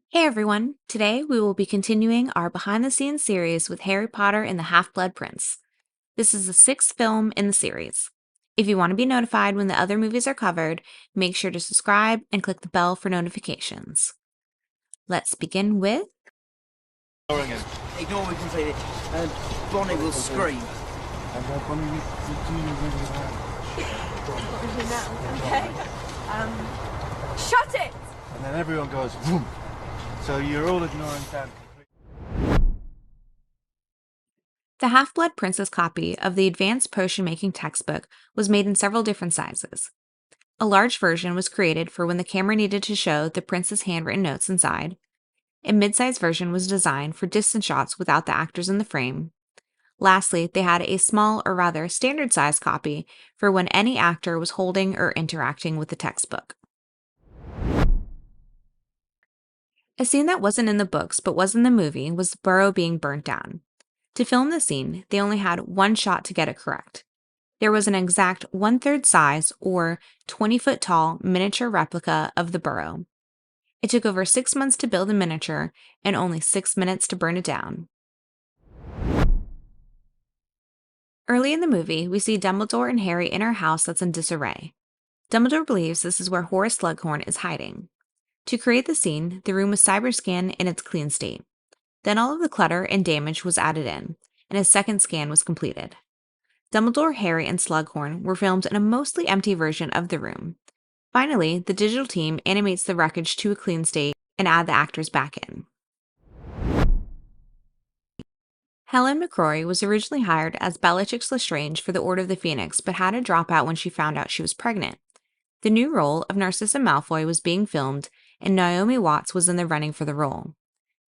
Hey everyone! Today we will be continuing our behind the scenes series with Harry Potter and the Half-Blood Prince. This is the sixth film in the series. If you want to be notified when the other movies are covered, make sure to subscribe and click the bell for notifications. Let's begin with Ignore me completely. Bonnie will scream. Okay. Shut it! And then everyone goes, vroom. So you're all ignoring Dan. The Half-Blood Prince's copy of the Advanced Potion Making textbook was made in several different sizes. A large version was created for when the camera needed to show the prince's handwritten notes inside. A mid-size version was designed for distance shots without the actors in the frame. Lastly, they had a small, or rather standard-size copy for when any actor was holding or interacting with the textbook. A scene that wasn't in the books but was in the movie was Burrow being burnt down. To film the scene, they only had one shot to get it correct. There was an exact 1/3 size, or 20-foot tall, miniature replica of the Burrow. It took over 6 months to build the miniature and only 6 minutes to burn it down. Early in the movie, we see Dumbledore and Harry in a house that's in disarray. Dumbledore believes this is where Horace Slughorn is hiding. To create the scene, the room was cyber-scanned in its clean state. Then all of the clutter and damage was added in, and a second scan was completed. Dumbledore, Harry, and Slughorn were filmed in a mostly empty version of the room. Finally, the digital team animates the wreckage to a clean state and add the actors back in. Helen McCrory was originally hired as Bellatrix Lestrange for the Order of the Phoenix, but had to drop out when she found out she was pregnant. The new role of Narcissa Malfoy was being filmed, and Naomi Watts was in the running for the role.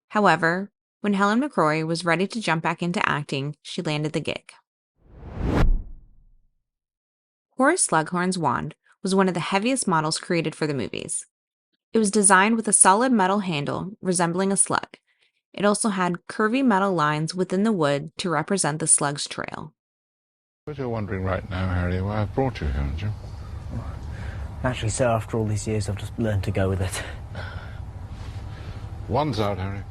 However, when Helen McCrory was ready to jump back into acting, she landed the gig. Horace Slughorn's wand was one of the heaviest models created for the movies. It was designed with a solid metal handle resembling a slug. It also had curvy metal lines within the wood to represent the slug's trail. But you're wondering right now, Harry, why I've brought you here, aren't you? Naturally, sir, after all these years, I've just learned to go with it. One's out, Harry.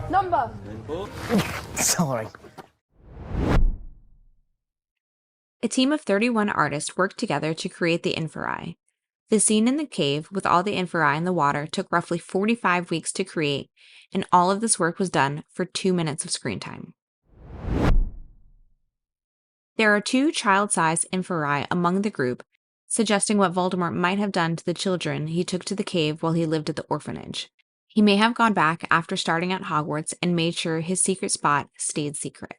Number! Sorry. A team of 31 artists worked together to create the Inferi. The scene in the cave with all the Inferi in the water took roughly 45 weeks to create, and all of this work was done for 2 minutes of screen time. There are 2 child-sized Inferi among the group, suggesting what Voldemort might have done to the children he took to the cave while he lived at the orphanage. He may have gone back after starting at Hogwarts and made sure his secret spot stayed secret.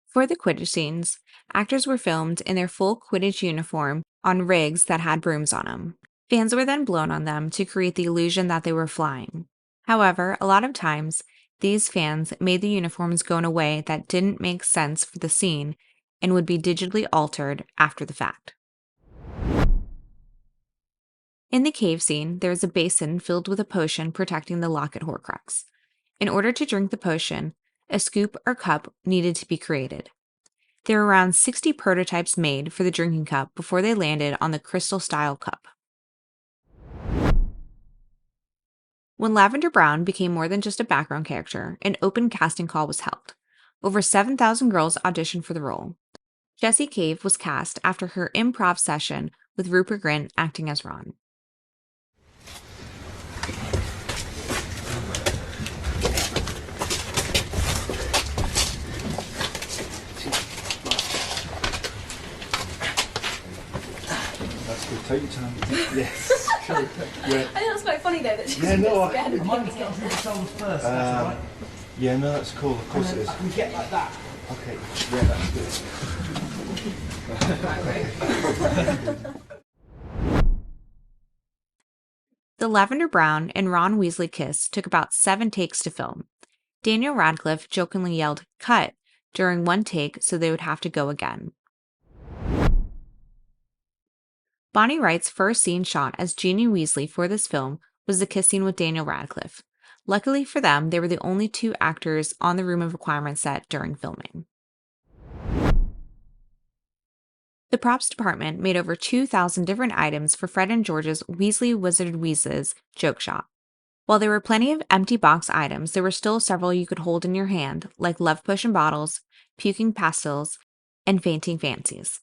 For the Quidditch scenes, actors were filmed in their full Quidditch uniform on rigs that had brooms on them. Fans were then blown on them to create the illusion that they were flying. However, a lot of times, these fans made the uniforms go in a way that didn't make sense for the scene and would be digitally altered after the fact. In the cave scene, there is a basin filled with a potion protecting the locket Horcrux. In order to drink the potion, a scoop or cup needed to be created. There were around 60 prototypes made for the drinking cup before they landed on the crystal-style cup. When Lavender Brown became more than just a background character, an open casting call was held. Over 7,000 girls auditioned for the role. Jessie Cave was cast after her improv session with Rupert Grint acting as Ron. That's good. Take your time. Yes. Sure. Yeah. I think that's quite funny though that she's Yeah, no, scared of I might getting get it. through the shoulders first, that's all right. Yeah, no, that's cool. Of course it is. I can get like that. Okay. Yeah, that's good. The Lavender Brown and Ron Weasley kiss took about 7 takes to film. Daniel Radcliffe jokingly yelled, "Cut," during one take so they would have to go again. Bonnie Wright's first scene shot as Ginny Weasley for this film was the kiss scene with Daniel Radcliffe. Luckily for them, they were the only 2 actors on the Room of Requirement set during filming. The props department made over 2,000 different items for Fred and George's Weasley Wizard Wheezes joke shop. While there were plenty of empty box items, there were still several you could hold in your hand, like love potion bottles, puking pastils, and fainting fancies.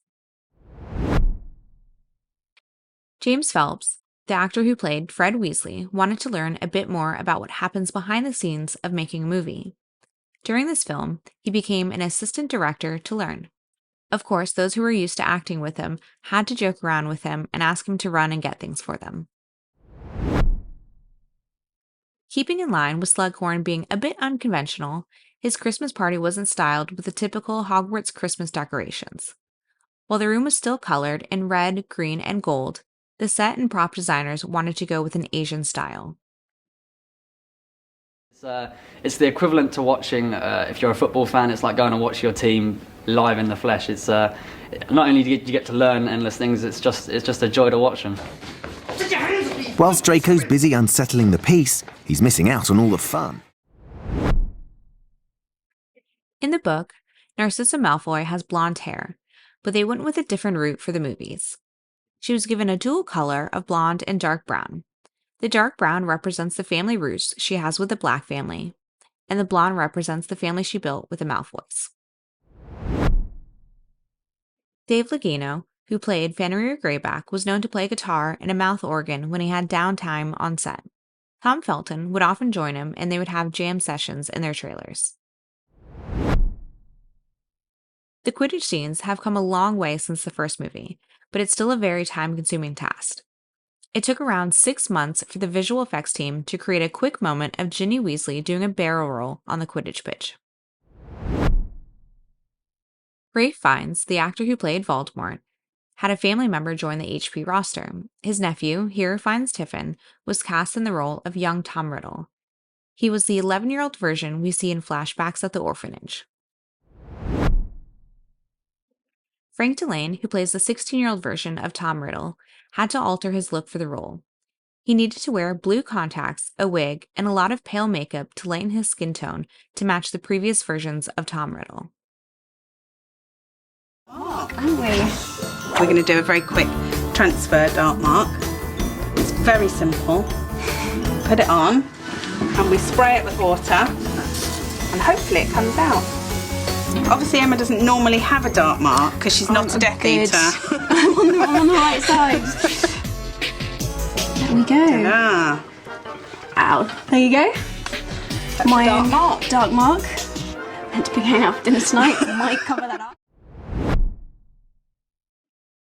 James Phelps, the actor who played Fred Weasley, wanted to learn a bit more about what happens behind the scenes of making a movie. During this film, he became an assistant director to learn. Of course, those who were used to acting with him had to joke around with him and ask him to run and get things for them. Keeping in line with Slughorn being a bit unconventional, his Christmas party wasn't styled with the typical Hogwarts Christmas decorations. While the room was still colored in red, green, and gold, the set and prop designers wanted to go with an Asian style. It's the equivalent to watching, if you're a football fan, it's like going to watch your team live in the flesh. It's not only do you get to learn endless things, it's just a joy to watch them. Whilst Draco's busy unsettling the peace, he's missing out on all the fun. In the book, Narcissa Malfoy has blonde hair, but they went with a different route for the movies. She was given a dual color of blonde and dark brown. The dark brown represents the family roots she has with the Black family, and the blonde represents the family she built with the Malfoys. Dave Lagano, who played Fenrir Greyback, was known to play guitar and a mouth organ when he had downtime on set. Tom Felton would often join him, and they would have jam sessions in their trailers. The Quidditch scenes have come a long way since the first movie, but it's still a very time-consuming task. It took around 6 months for the visual effects team to create a quick moment of Ginny Weasley doing a barrel roll on the Quidditch pitch. Ralph Fiennes, the actor who played Voldemort, had a family member join the HP roster. His nephew, Hero Fiennes Tiffin, was cast in the role of young Tom Riddle. He was the 11-year-old version we see in flashbacks at the orphanage. Frank Delane, who plays the 16-year-old version of Tom Riddle, had to alter his look for the role. He needed to wear blue contacts, a wig, and a lot of pale makeup to lighten his skin tone to match the previous versions of Tom Riddle. Aren't we? We're going to do a very quick transfer dark mark. It's very simple. Put it on, and we spray it with water, and hopefully it comes out. Obviously, Emma doesn't normally have a dark mark because she's not a Death Eater. I'm on the right side. There we go. Ta-da. Ow. There you go. That's my dark mark. Dark mark. Meant to be going out for dinner tonight. I might cover that up.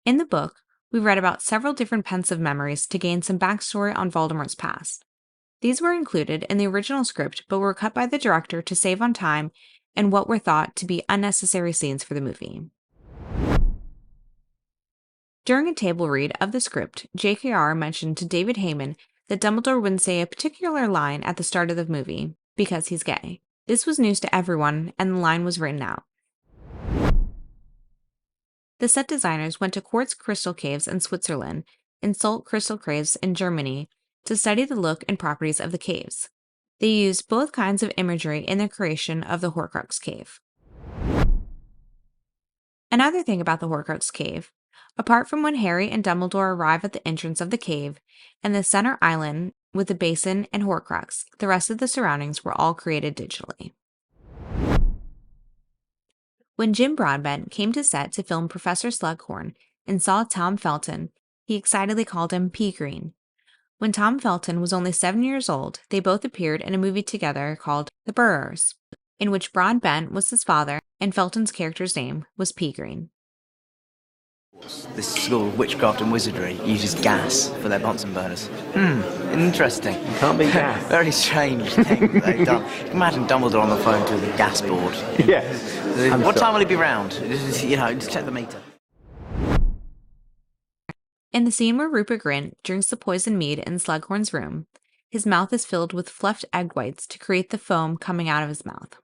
In the book, we read about several different pensive memories to gain some backstory on Voldemort's past. These were included in the original script but were cut by the director to save on time and what were thought to be unnecessary scenes for the movie. During a table read of the script, JKR mentioned to David Heyman that Dumbledore wouldn't say a particular line at the start of the movie because he's gay. This was news to everyone, and the line was written out. The set designers went to Quartz Crystal Caves in Switzerland and Salt Crystal Caves in Germany to study the look and properties of the caves. They used both kinds of imagery in their creation of the Horcrux Cave. Another thing about the Horcrux Cave, apart from when Harry and Dumbledore arrive at the entrance of the cave and the center island with the basin and Horcrux, the rest of the surroundings were all created digitally. When Jim Broadbent came to set to film Professor Slughorn and saw Tom Felton, he excitedly called him Pea Green. When Tom Felton was only 7 years old, they both appeared in a movie together called The Burrows, in which Broadbent was his father and Felton's character's name was Pea Green. This school of witchcraft and wizardry uses gas for their Bunsen burners. Interesting. Can't be gas. Very strange thing that they've done. Imagine Dumbledore on the phone to the gas board. Yes. What time will he be round? You know, just check the meter. In the scene where Rupert Grint drinks the poison mead in Slughorn's room, his mouth is filled with fluffed egg whites to create the foam coming out of his mouth.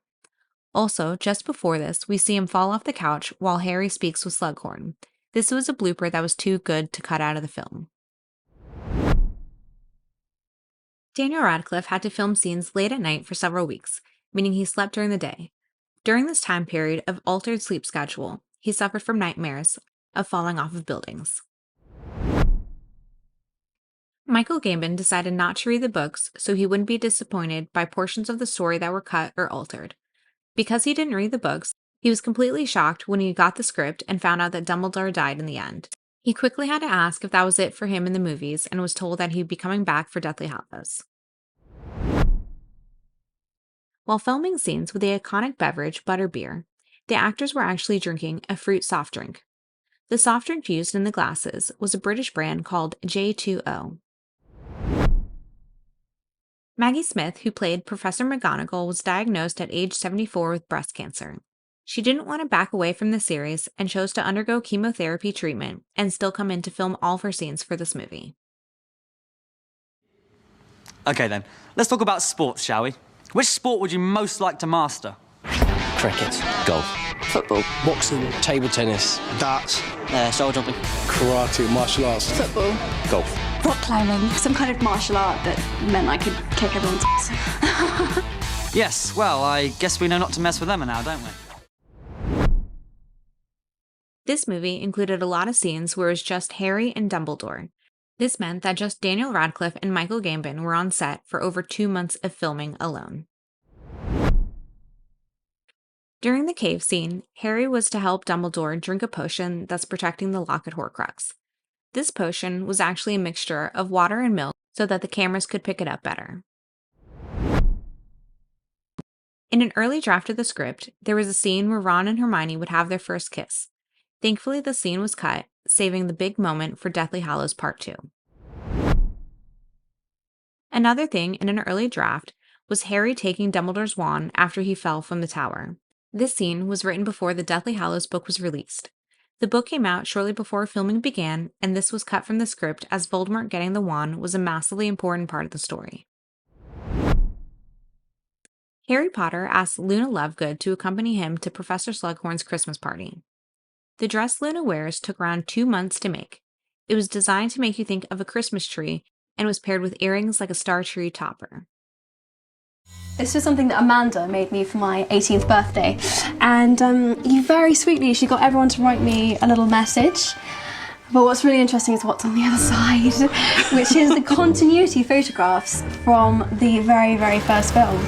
Also, just before this, we see him fall off the couch while Harry speaks with Slughorn. This was a blooper that was too good to cut out of the film. Daniel Radcliffe had to film scenes late at night for several weeks, meaning he slept during the day. During this time period of altered sleep schedule, he suffered from nightmares of falling off of buildings. Michael Gambon decided not to read the books so he wouldn't be disappointed by portions of the story that were cut or altered. Because he didn't read the books, he was completely shocked when he got the script and found out that Dumbledore died in the end. He quickly had to ask if that was it for him in the movies and was told that he'd be coming back for Deathly Hallows. While filming scenes with the iconic beverage butterbeer, the actors were actually drinking a fruit soft drink. The soft drink used in the glasses was a British brand called J2O. Maggie Smith, who played Professor McGonagall, was diagnosed at age 74 with breast cancer. She didn't want to back away from the series and chose to undergo chemotherapy treatment and still come in to film all of her scenes for this movie. Okay then, let's talk about sports, shall we? Which sport would you most like to master? Cricket. Golf. Football. Boxing. Table tennis. Darts. Shoulder jumping. Karate. Martial arts. Football. Golf. Rock climbing. Some kind of martial art that meant I could kick everyone's ass. Yes, well, I guess we know not to mess with Emma now, don't we? This movie included a lot of scenes where it was just Harry and Dumbledore. This meant that just Daniel Radcliffe and Michael Gambon were on set for over 2 months of filming alone. During the cave scene, Harry was to help Dumbledore drink a potion that's protecting the Locket Horcrux. This potion was actually a mixture of water and milk so that the cameras could pick it up better. In an early draft of the script, there was a scene where Ron and Hermione would have their first kiss. Thankfully, the scene was cut, saving the big moment for Deathly Hallows Part 2. Another thing in an early draft was Harry taking Dumbledore's wand after he fell from the tower. This scene was written before the Deathly Hallows book was released. The book came out shortly before filming began, and this was cut from the script as Voldemort getting the wand was a massively important part of the story. Harry Potter asked Luna Lovegood to accompany him to Professor Slughorn's Christmas party. The dress Luna wears took around 2 months to make. It was designed to make you think of a Christmas tree and was paired with earrings like a star tree topper. This was something that Amanda made me for my 18th birthday, and you very sweetly, she got everyone to write me a little message. But what's really interesting is what's on the other side, which is the continuity photographs from the very, very first film.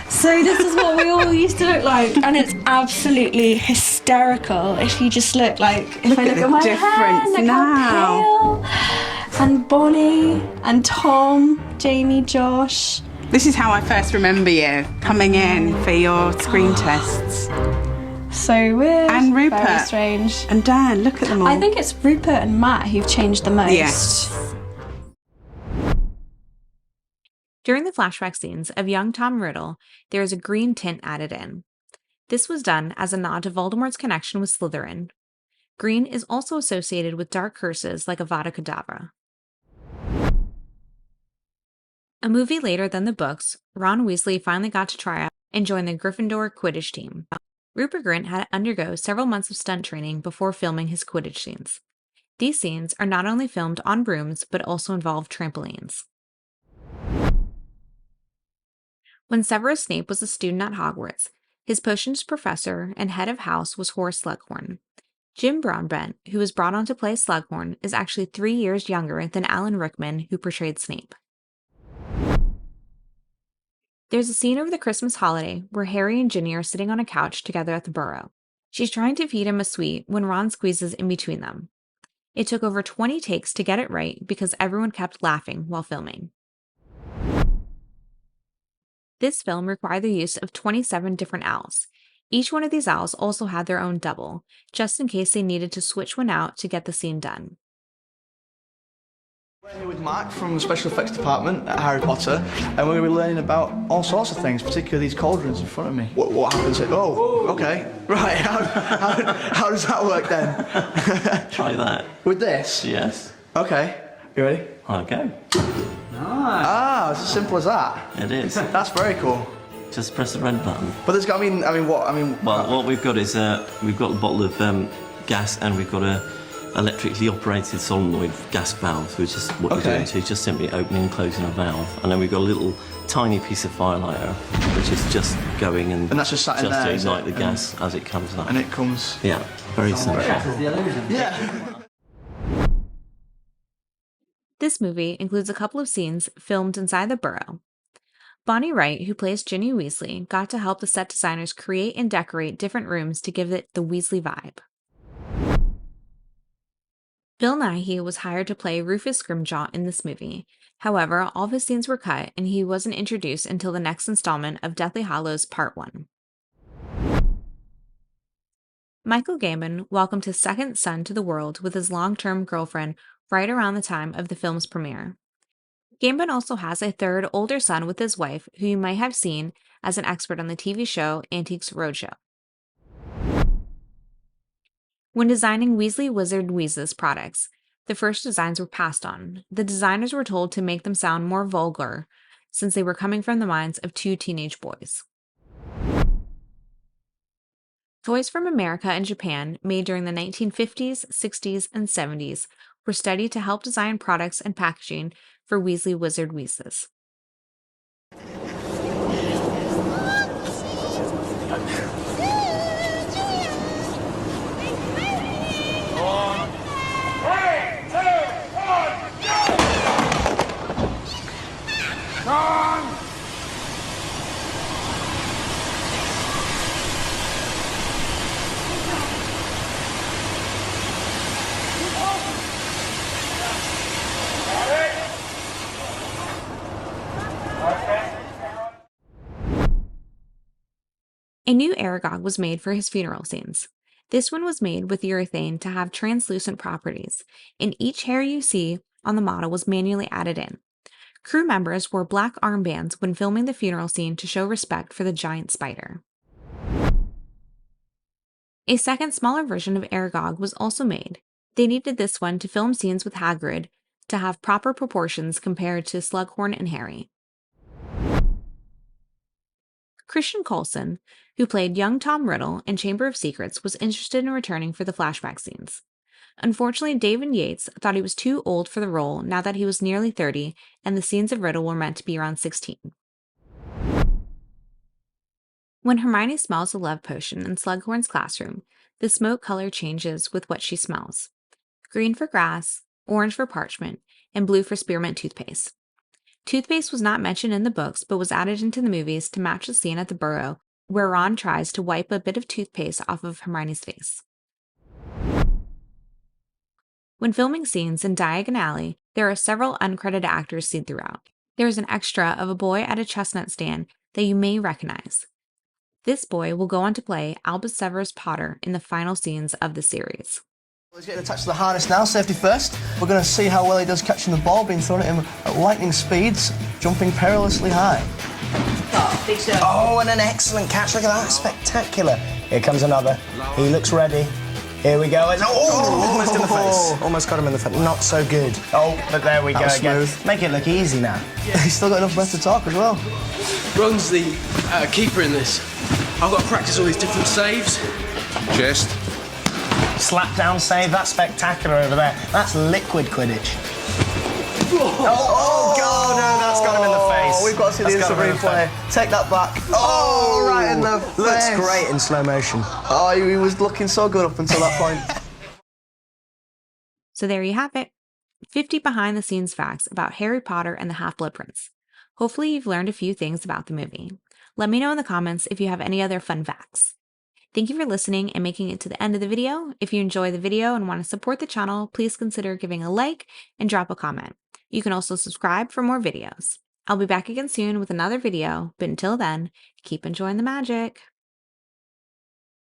So this is what we all used to look like, and it's absolutely hysterical if you just look like, if I look at my hair, look how pale, and Bonnie, and Tom, Jamie, Josh. This is how I first remember you, coming in for your screen tests. So weird. And Rupert. Very strange. And Dan, look at them all. I think it's Rupert and Matt who've changed the most. Yes. During the flashback scenes of young Tom Riddle, there is a green tint added in. This was done as a nod to Voldemort's connection with Slytherin. Green is also associated with dark curses like Avada Kedavra. A movie later than the books, Ron Weasley finally got to try out and join the Gryffindor Quidditch team. Rupert Grint had to undergo several months of stunt training before filming his Quidditch scenes. These scenes are not only filmed on brooms, but also involve trampolines. When Severus Snape was a student at Hogwarts, his potions professor and head of house was Horace Slughorn. Jim Broadbent, who was brought on to play Slughorn, is actually 3 years younger than Alan Rickman, who portrayed Snape. There's a scene over the Christmas holiday where Harry and Ginny are sitting on a couch together at the Burrow. She's trying to feed him a sweet when Ron squeezes in between them. It took over 20 takes to get it right because everyone kept laughing while filming. This film required the use of 27 different owls. Each one of these owls also had their own double, just in case they needed to switch one out to get the scene done. We're here with Mark from the Special Effects Department at Harry Potter, and we're going to be learning about all sorts of things, particularly these cauldrons in front of me. What happens? Oh, okay. Right, how does that work then? Try that. With this? Yes. Okay. You ready? Okay. Ah, it's as simple as that. It is. That's very cool. Just press the red button. But there's got, Well, what we've got is we've got a bottle of gas, and we've got a electrically operated solenoid gas valve, which is what we're doing. So it's just simply opening and closing a valve, and then we've got a little tiny piece of firelighter, which is just going and that's just sat in there, to is ignite it? the gas as it comes up. And it comes... Yeah, very simple. Yeah. This movie includes a couple of scenes filmed inside the Burrow. Bonnie Wright, who plays Ginny Weasley, got to help the set designers create and decorate different rooms to give it the Weasley vibe. Bill Nighy was hired to play Rufus Scrimgeour in this movie. However, all of his scenes were cut and he wasn't introduced until the next installment of Deathly Hallows Part 1. Michael Gambon welcomed his second son to the world with his long-term girlfriend right around the time of the film's premiere. Gambon also has a third, older son with his wife, who you might have seen as an expert on the TV show Antiques Roadshow. When designing Weasley Wizard Weasley's products, the first designs were passed on. The designers were told to make them sound more vulgar, since they were coming from the minds of two teenage boys. Toys from America and Japan, made during the 1950s, 60s, and 70s, were studied to help design products and packaging for Weasley Wizard Weasleys. A new Aragog was made for his funeral scenes. This one was made with urethane to have translucent properties, and each hair you see on the model was manually added in. Crew members wore black armbands when filming the funeral scene to show respect for the giant spider. A second, smaller version of Aragog was also made. They needed this one to film scenes with Hagrid to have proper proportions compared to Slughorn and Harry. Christian Coulson, who played young Tom Riddle in Chamber of Secrets, was interested in returning for the flashback scenes. Unfortunately, David Yates thought he was too old for the role now that he was nearly 30 and the scenes of Riddle were meant to be around 16. When Hermione smells a love potion in Slughorn's classroom, the smoke color changes with what she smells. Green for grass, orange for parchment, and blue for spearmint toothpaste. Toothpaste was not mentioned in the books but was added into the movies to match the scene at the Burrow where Ron tries to wipe a bit of toothpaste off of Hermione's face. When filming scenes in Diagon Alley, there are several uncredited actors seen throughout. There is an extra of a boy at a chestnut stand that you may recognize. This boy will go on to play Albus Severus Potter in the final scenes of the series. He's getting attached to the harness now, safety first. We're going to see how well he does catching the ball, being thrown at him at lightning speeds, jumping perilously high. Oh, and an excellent catch. Look at that, spectacular. Here comes another. He looks ready. Here we go. Oh, almost in the face. Almost got him in the face. Not so good. Oh, but there we go again. Smooth. Make it look easy now. He's still got enough breath to talk as well. Ron's the keeper in this. I've got to practice all these different saves. Chest. Slap down save. That's spectacular over there. That's liquid Quidditch. Oh, God, no, that's got him in the face. We've got to see the instant replay. Take that back. Oh, right in the face. Looks great in slow motion. Oh, he was looking so good up until that point. So there you have it. 50 behind-the-scenes facts about Harry Potter and the Half-Blood Prince. Hopefully you've learned a few things about the movie. Let me know in the comments if you have any other fun facts. Thank you for listening and making it to the end of the video. If you enjoy the video and want to support the channel, please consider giving a like and drop a comment. You can also subscribe for more videos. I'll be back again soon with another video, but until then, keep enjoying the magic.